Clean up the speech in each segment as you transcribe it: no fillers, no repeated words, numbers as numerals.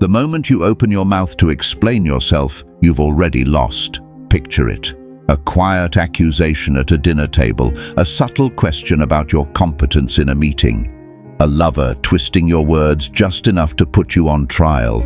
The moment you open your mouth to explain yourself, you've already lost. Picture it. A quiet accusation at a dinner table, a subtle question about your competence in a meeting. A lover twisting your words just enough to put you on trial.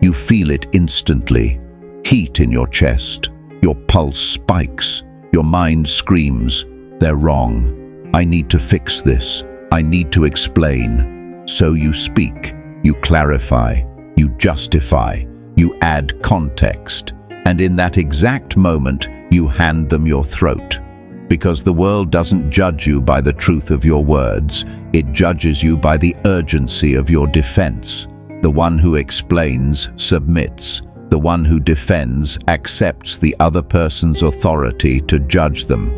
You feel it instantly. Heat in your chest. Your pulse spikes. Your mind screams, "They're wrong. I need to fix this. I need to explain." So you speak, you clarify, you justify, you add context. And in that exact moment, you hand them your throat. Because the world doesn't judge you by the truth of your words, it judges you by the urgency of your defense. The one who explains submits. The one who defends accepts the other person's authority to judge them.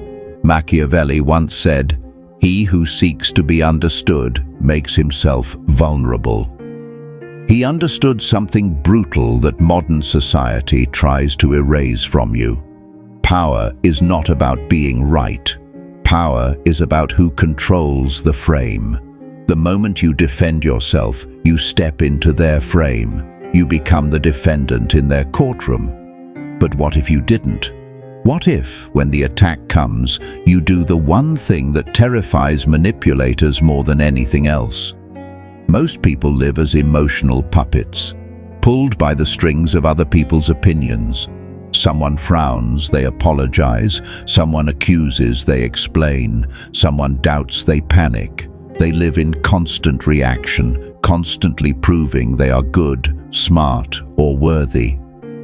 Machiavelli once said, "He who seeks to be understood makes himself vulnerable." He understood something brutal that modern society tries to erase from you. Power is not about being right. Power is about who controls the frame. The moment you defend yourself, you step into their frame. You become the defendant in their courtroom. But what if you didn't? What if, when the attack comes, you do the one thing that terrifies manipulators more than anything else? Most people live as emotional puppets, pulled by the strings of other people's opinions. Someone frowns, they apologize. Someone accuses, they explain. Someone doubts, they panic. They live in constant reaction, constantly proving they are good, smart, or worthy.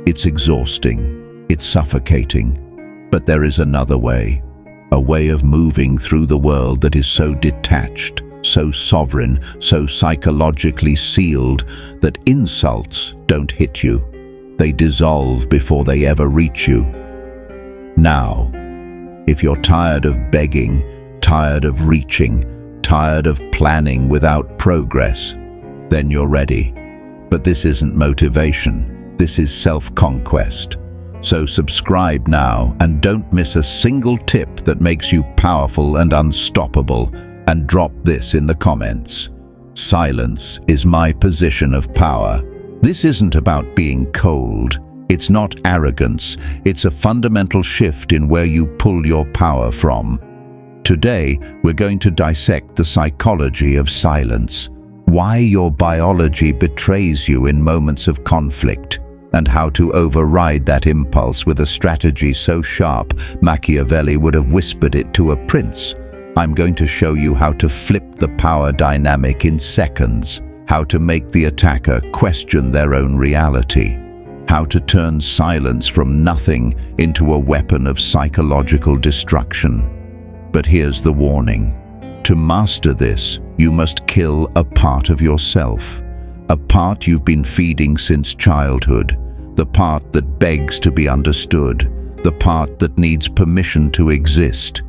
It's exhausting. It's suffocating. But there is another way. A way of moving through the world that is so detached, so sovereign, so psychologically sealed that insults don't hit you. They dissolve before they ever reach you. Now, if you're tired of begging, tired of reaching, tired of planning without progress, then you're ready. But this isn't motivation. This is self-conquest. So subscribe now and don't miss a single tip that makes you powerful and unstoppable. And drop this in the comments. Silence is my position of power. This isn't about being cold. It's not arrogance. It's a fundamental shift in where you pull your power from. Today, we're going to dissect the psychology of silence, why your biology betrays you in moments of conflict, and how to override that impulse with a strategy so sharp Machiavelli would have whispered it to a prince. I'm going to show you how to flip the power dynamic in seconds, how to make the attacker question their own reality, how to turn silence from nothing into a weapon of psychological destruction. But here's the warning. To master this, you must kill a part of yourself, a part you've been feeding since childhood, the part that begs to be understood, the part that needs permission to exist.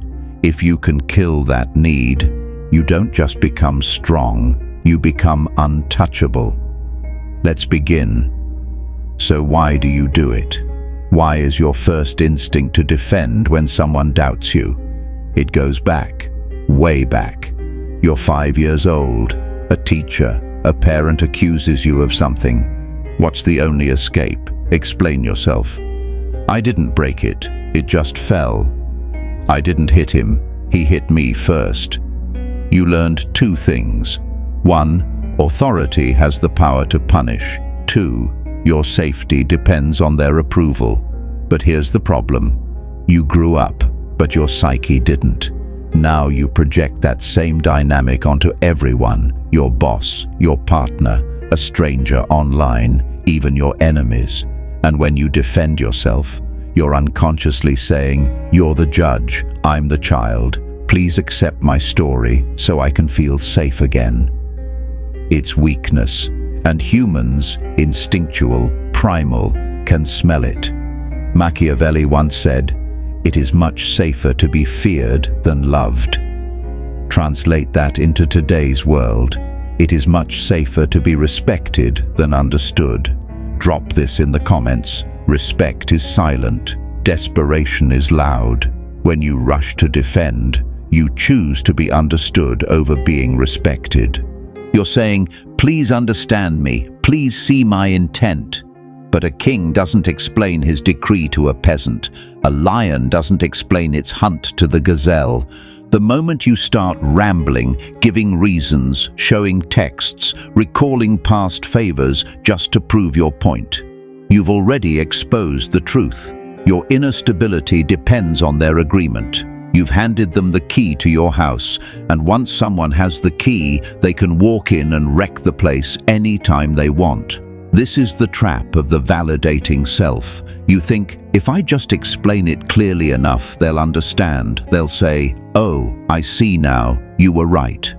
If you can kill that need, you don't just become strong, you become untouchable. Let's begin. So why do you do it? Why is your first instinct to defend when someone doubts you? It goes back, way back. You're 5 years old, a teacher, a parent accuses you of something. What's the only escape? Explain yourself. I didn't break it, it just fell. I didn't hit him, he hit me first. You learned two things. 1, authority has the power to punish. 2, your safety depends on their approval. But here's the problem. You grew up, but your psyche didn't. Now you project that same dynamic onto everyone, your boss, your partner, a stranger online, even your enemies. And when you defend yourself, you're unconsciously saying, "You're the judge, I'm the child. Please accept my story so I can feel safe again." It's weakness, and humans, instinctual, primal, can smell it. Machiavelli once said, "It is much safer to be feared than loved." Translate that into today's world. It is much safer to be respected than understood. Drop this in the comments. Respect is silent. Desperation is loud. When you rush to defend, you choose to be understood over being respected. You're saying, Please understand me. Please see my intent. But a king doesn't explain his decree to a peasant. A lion doesn't explain its hunt to the gazelle. The moment you start rambling, giving reasons, showing texts, recalling past favors just to prove your point, you've already exposed the truth. Your inner stability depends on their agreement. You've handed them the key to your house, and once someone has the key, they can walk in and wreck the place anytime they want. This is the trap of the validating self. You think, if I just explain it clearly enough, they'll understand. They'll say, "Oh, I see now, you were right."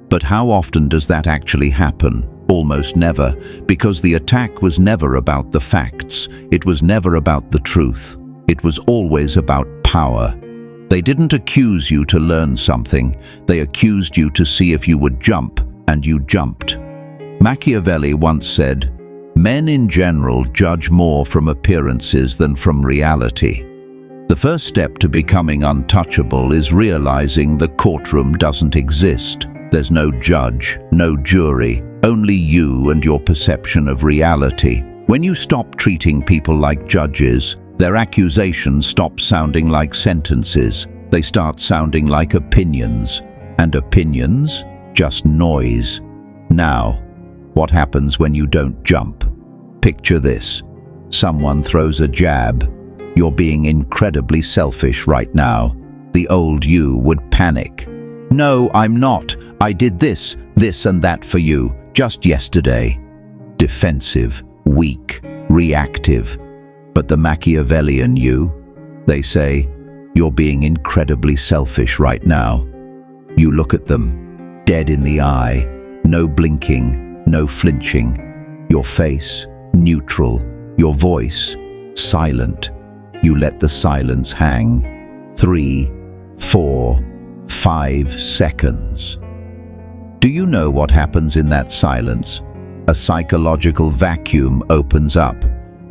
But how often does that actually happen? Almost never, because the attack was never about the facts. It was never about the truth. It was always about power. They didn't accuse you to learn something. They accused you to see if you would jump, and you jumped. Machiavelli once said, "Men in general judge more from appearances than from reality." The first step to becoming untouchable is realizing the courtroom doesn't exist. There's no judge, no jury, only you and your perception of reality. When you stop treating people like judges, their accusations stop sounding like sentences. They start sounding like opinions. And opinions? Just noise. Now, what happens when you don't jump? Picture this. Someone throws a jab. You're being incredibly selfish right now. The old you would panic. "No, I'm not. I did this, this and that for you, just yesterday." Defensive, weak, reactive. But the Machiavellian you, they say, "You're being incredibly selfish right now." You look at them, dead in the eye, no blinking, no flinching. Your face, neutral. Your voice, silent. You let the silence hang. 3, 4, 5 seconds. Do you know what happens in that silence? A psychological vacuum opens up.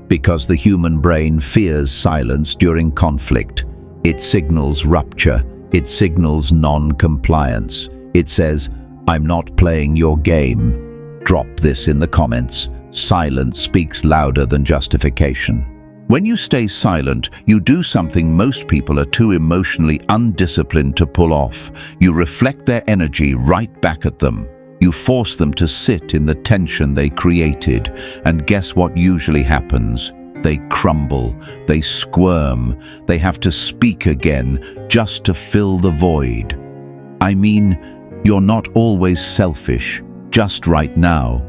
Because the human brain fears silence during conflict. It signals rupture. It signals non-compliance. It says, "I'm not playing your game." Drop this in the comments. Silence speaks louder than justification. When you stay silent, you do something most people are too emotionally undisciplined to pull off. You reflect their energy right back at them. You force them to sit in the tension they created, and guess what usually happens? They crumble, they squirm, they have to speak again just to fill the void. I mean, you're not always selfish, just right now.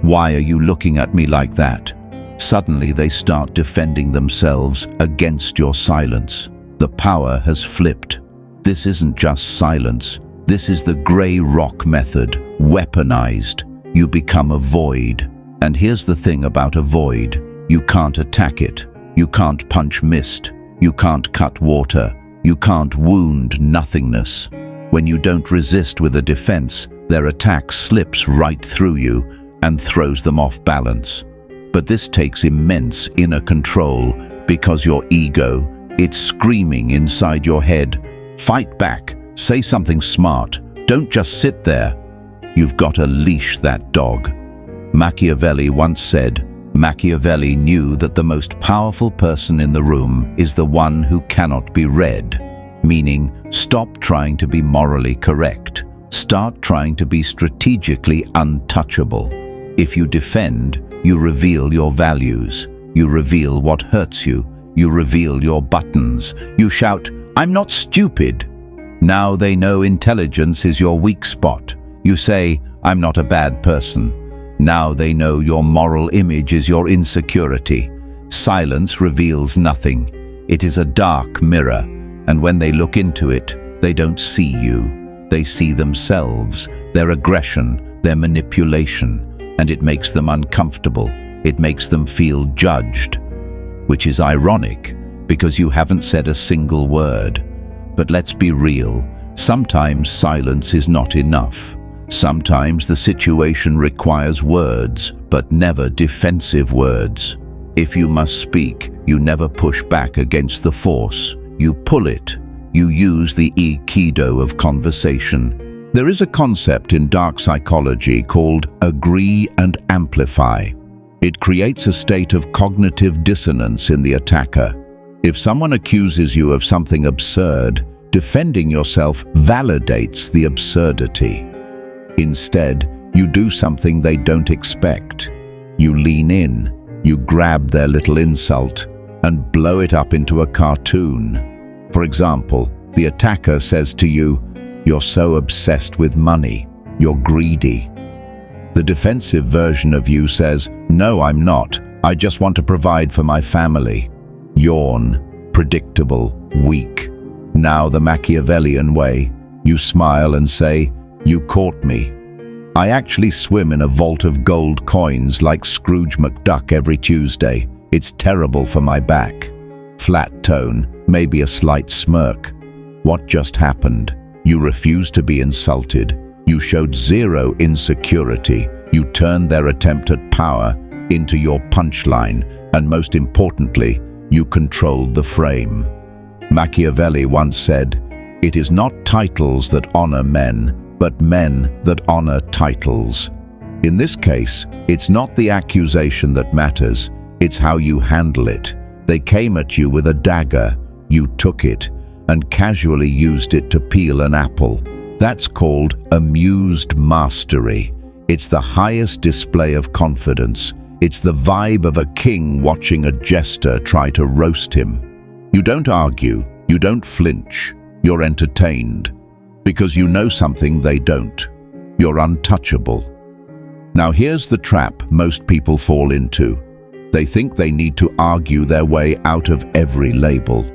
Why are you looking at me like that? Suddenly they start defending themselves against your silence. The power has flipped. This isn't just silence. This is the grey rock method, weaponized. You become a void. And here's the thing about a void. You can't attack it. You can't punch mist. You can't cut water. You can't wound nothingness. When you don't resist with a defense, their attack slips right through you and throws them off balance. But this takes immense inner control because your ego, it's screaming inside your head. Fight back. Say something smart. Don't just sit there. You've got to leash that dog. Machiavelli once said, Machiavelli knew that the most powerful person in the room is the one who cannot be read. Meaning, stop trying to be morally correct. Start trying to be strategically untouchable. If you defend, you reveal your values. You reveal what hurts you. You reveal your buttons. You shout, "I'm not stupid." Now they know intelligence is your weak spot. You say, "I'm not a bad person." Now they know your moral image is your insecurity. Silence reveals nothing. It is a dark mirror, and when they look into it, they don't see you. They see themselves, their aggression, their manipulation, and it makes them uncomfortable. It makes them feel judged, which is ironic because you haven't said a single word. But let's be real, sometimes silence is not enough. Sometimes the situation requires words, but never defensive words. If you must speak, you never push back against the force. You pull it. You use the Aikido of conversation. There is a concept in dark psychology called agree and amplify. It creates a state of cognitive dissonance in the attacker. If someone accuses you of something absurd, defending yourself validates the absurdity. Instead, you do something they don't expect. You lean in, you grab their little insult, and blow it up into a cartoon. For example, the attacker says to you, "You're so obsessed with money, you're greedy." The defensive version of you says, "No, I'm not. I just want to provide for my family." Yawn, predictable, weak. Now the Machiavellian way. You smile and say, "You caught me. I actually swim in a vault of gold coins like Scrooge McDuck every Tuesday. It's terrible for my back." Flat tone, maybe a slight smirk. What just happened? You refused to be insulted. You showed zero insecurity. You turned their attempt at power into your punchline, and most importantly, you controlled the frame. Machiavelli once said, "It is not titles that honor men, but men that honor titles." In this case, it's not the accusation that matters, it's how you handle it. They came at you with a dagger, you took it, and casually used it to peel an apple. That's called amused mastery. It's the highest display of confidence. It's the vibe of a king watching a jester try to roast him. You don't argue, you don't flinch, you're entertained. Because you know something they don't. You're untouchable. Now here's the trap most people fall into. They think they need to argue their way out of every label.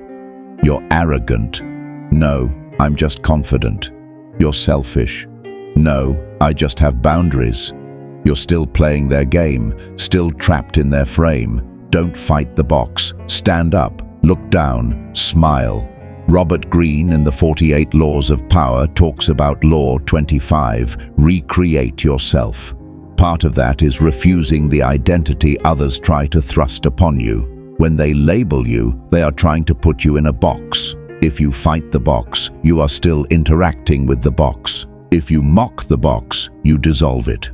You're arrogant. No, I'm just confident. You're selfish. No, I just have boundaries. You're still playing their game, still trapped in their frame. Don't fight the box. Stand up, look down, smile. Robert Greene in the 48 Laws of Power talks about Law 25, recreate yourself. Part of that is refusing the identity others try to thrust upon you. When they label you, they are trying to put you in a box. If you fight the box, you are still interacting with the box. If you mock the box, you dissolve it.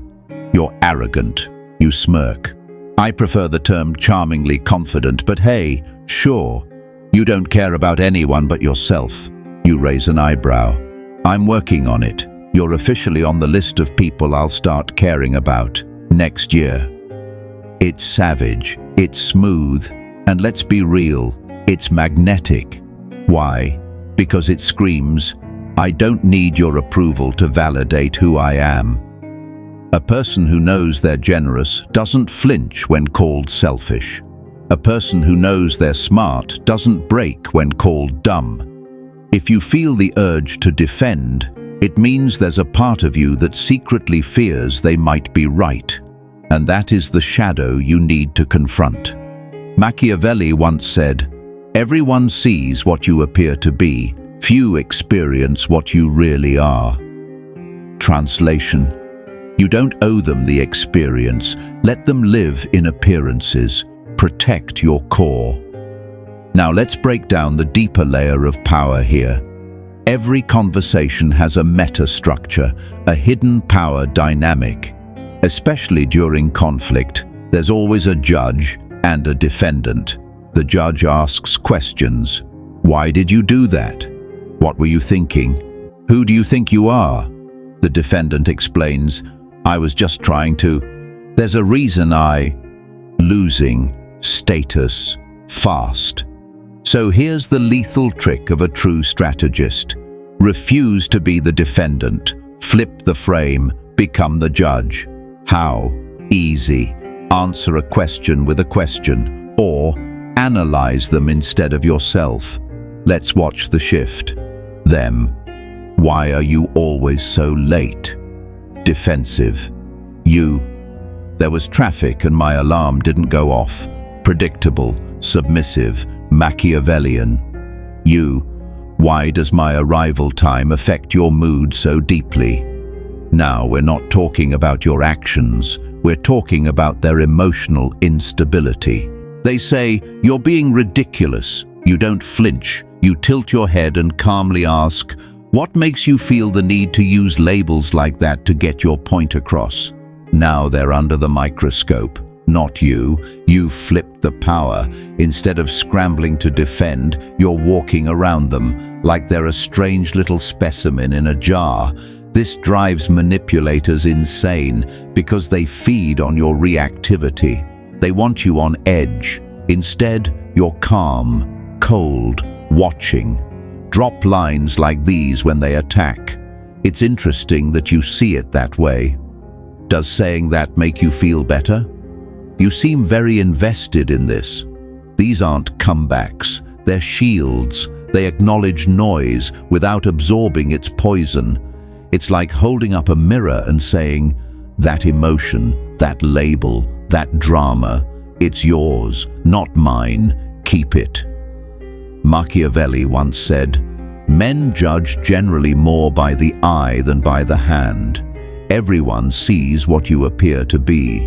You're arrogant. You smirk. I prefer the term charmingly confident, but hey, sure. You don't care about anyone but yourself. You raise an eyebrow. I'm working on it. You're officially on the list of people I'll start caring about next year. It's savage, it's smooth, and let's be real, it's magnetic. Why? Because it screams, I don't need your approval to validate who I am. A person who knows they're generous doesn't flinch when called selfish. A person who knows they're smart doesn't break when called dumb. If you feel the urge to defend, it means there's a part of you that secretly fears they might be right. And that is the shadow you need to confront. Machiavelli once said, "Everyone sees what you appear to be, few experience what you really are." Translation: you don't owe them the experience, let them live in appearances. Protect your core. Now let's break down the deeper layer of power here. Every conversation has a meta-structure, a hidden power dynamic. Especially during conflict, there's always a judge and a defendant. The judge asks questions. Why did you do that? What were you thinking? Who do you think you are? The defendant explains, I was just trying to. There's a reason losing, status, fast. So here's the lethal trick of a true strategist. Refuse to be the defendant, flip the frame, become the judge. How? Easy. Answer a question with a question, or analyze them instead of yourself. Let's watch the shift. Them. Why are you always so late? Defensive. You. There was traffic and my alarm didn't go off. Predictable, submissive, Machiavellian. You. Why does my arrival time affect your mood so deeply? Now we're not talking about your actions, we're talking about their emotional instability. They say, you're being ridiculous. You don't flinch. You tilt your head and calmly ask, What makes you feel the need to use labels like that to get your point across? Now they're under the microscope, not you. You've flipped the power. Instead of scrambling to defend, you're walking around them, like they're a strange little specimen in a jar. This drives manipulators insane because they feed on your reactivity. They want you on edge. Instead, you're calm, cold, watching. Drop lines like these when they attack. It's interesting that you see it that way. Does saying that make you feel better? You seem very invested in this. These aren't comebacks, they're shields. They acknowledge noise without absorbing its poison. It's like holding up a mirror and saying, that emotion, that label, that drama, it's yours, not mine, keep it. Machiavelli once said, men judge generally more by the eye than by the hand. Everyone sees what you appear to be.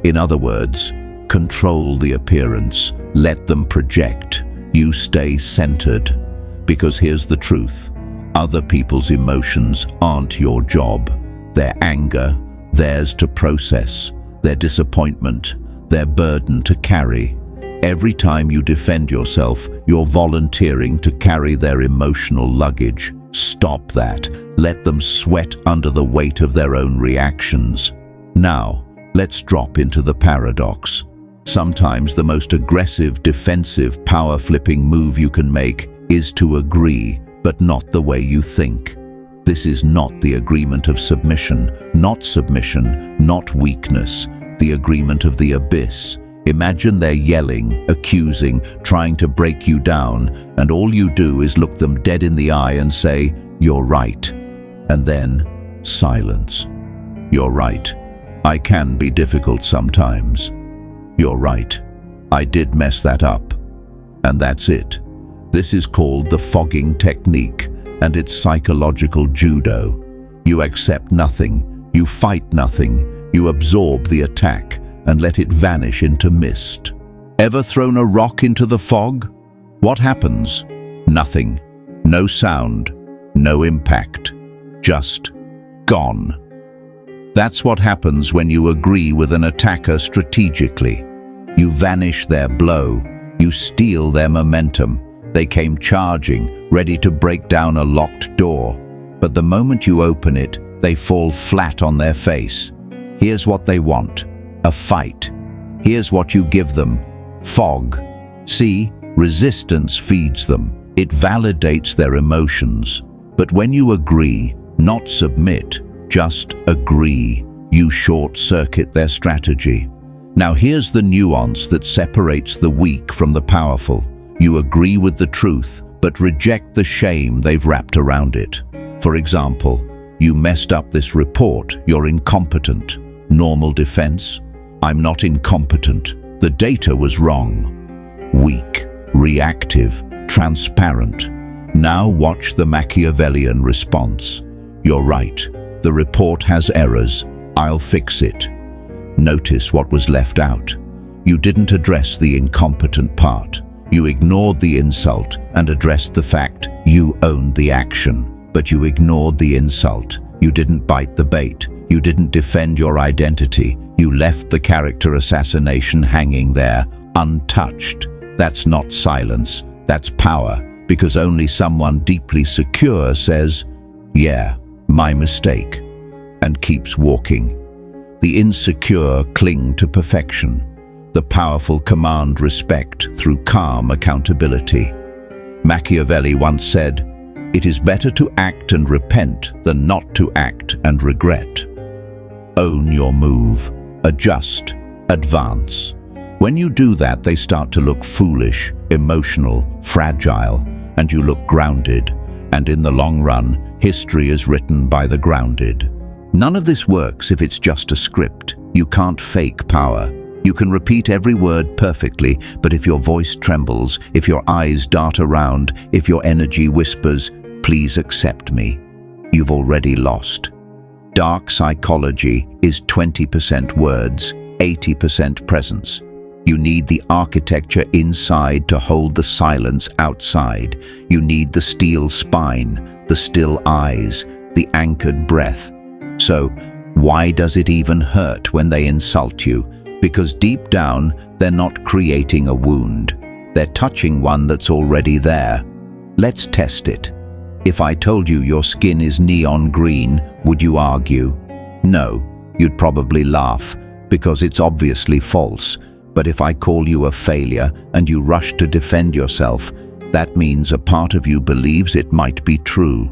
In other words, control the appearance, let them project. You stay centered. Because here's the truth, other people's emotions aren't your job. Their anger, theirs to process, their disappointment, their burden to carry. Every time you defend yourself, you're volunteering to carry their emotional luggage. Stop that. Let them sweat under the weight of their own reactions. Now, let's drop into the paradox. Sometimes the most aggressive, defensive, power-flipping move you can make is to agree, but not the way you think. This is not the agreement of submission, not weakness, the agreement of the abyss. Imagine they're yelling, accusing, trying to break you down, and all you do is look them dead in the eye and say, "You're right." And then, silence. "You're right. I can be difficult sometimes. You're right. I did mess that up." And that's it. This is called the fogging technique, and it's psychological judo. You accept nothing, you fight nothing, you absorb the attack and let it vanish into mist. Ever thrown a rock into the fog? What happens? Nothing. No sound. No impact. Just gone. That's what happens when you agree with an attacker strategically. You vanish their blow. You steal their momentum. They came charging, ready to break down a locked door. But the moment you open it, they fall flat on their face. Here's what they want. A fight. Here's what you give them. Fog. See, resistance feeds them. It validates their emotions. But when you agree, not submit, just agree, you short-circuit their strategy. Now here's the nuance that separates the weak from the powerful. You agree with the truth, but reject the shame they've wrapped around it. For example, you messed up this report, you're incompetent. Normal defense? I'm not incompetent. The data was wrong. Weak, reactive, transparent. Now watch the Machiavellian response. You're right. The report has errors. I'll fix it. Notice what was left out. You didn't address the incompetent part. You ignored the insult and addressed the fact you owned the action. But you ignored the insult. You didn't bite the bait. You didn't defend your identity. You left the character assassination hanging there, untouched. That's not silence, that's power, because only someone deeply secure says, "Yeah, my mistake," and keeps walking. The insecure cling to perfection. The powerful command respect through calm accountability. Machiavelli once said, "It is better to act and repent than not to act and regret." Own your move. Adjust, advance. When you do that, they start to look foolish, emotional, fragile, and you look grounded. And in the long run, history is written by the grounded. None of this works if it's just a script. You can't fake power. You can repeat every word perfectly, but if your voice trembles, if your eyes dart around, if your energy whispers, "Please accept me," you've already lost. Dark psychology is 20% words, 80% presence. You need the architecture inside to hold the silence outside. You need the steel spine, the still eyes, the anchored breath. So, why does it even hurt when they insult you? Because deep down, they're not creating a wound. They're touching one that's already there. Let's test it. If I told you your skin is neon green, would you argue? No, you'd probably laugh, because it's obviously false. But if I call you a failure and you rush to defend yourself, that means a part of you believes it might be true.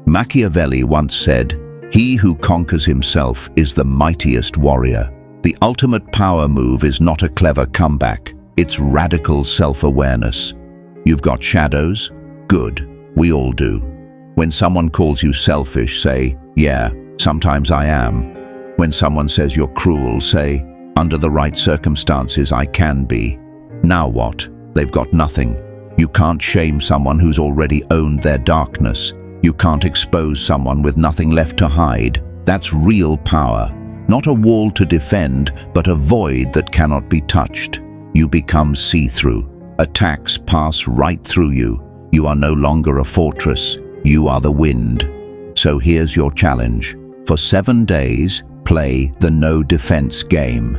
Machiavelli once said, "He who conquers himself is the mightiest warrior." The ultimate power move is not a clever comeback, it's radical self-awareness. You've got shadows? Good, we all do. When someone calls you selfish, say, "Yeah, sometimes I am." When someone says you're cruel, say, "Under the right circumstances, I can be." Now what? They've got nothing. You can't shame someone who's already owned their darkness. You can't expose someone with nothing left to hide. That's real power. Not a wall to defend, but a void that cannot be touched. You become see-through. Attacks pass right through you. You are no longer a fortress. You are the wind. So here's your challenge. For 7 days, play the no defense game.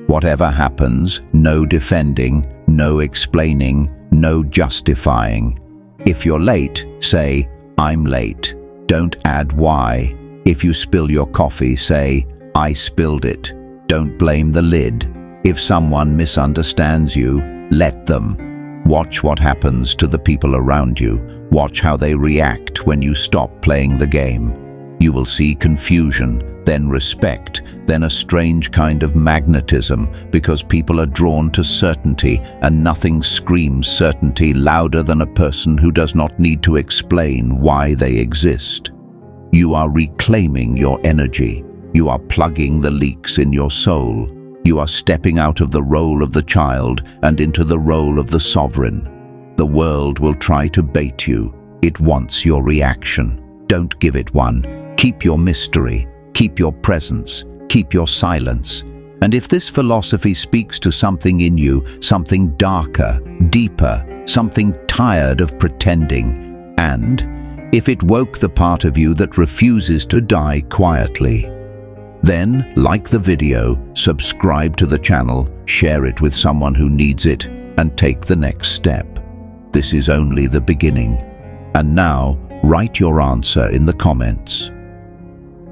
Whatever happens, no defending, no explaining, no justifying. If you're late, say, "I'm late." Don't add why. If you spill your coffee, say, "I spilled it." Don't blame the lid. If someone misunderstands you, let them. Watch what happens to the people around you. Watch how they react when you stop playing the game. You will see confusion, then respect, then a strange kind of magnetism, because people are drawn to certainty, and nothing screams certainty louder than a person who does not need to explain why they exist. You are reclaiming your energy. You are plugging the leaks in your soul. You are stepping out of the role of the child and into the role of the sovereign. The world will try to bait you. It wants your reaction. Don't give it one. Keep your mystery. Keep your presence. Keep your silence. And if this philosophy speaks to something in you, something darker, deeper, something tired of pretending, and if it woke the part of you that refuses to die quietly, then like the video, subscribe to the channel, share it with someone who needs it, and take the next step. This is only the beginning. And now, write your answer in the comments.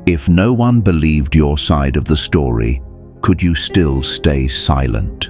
If no one believed your side of the story, could you still stay silent?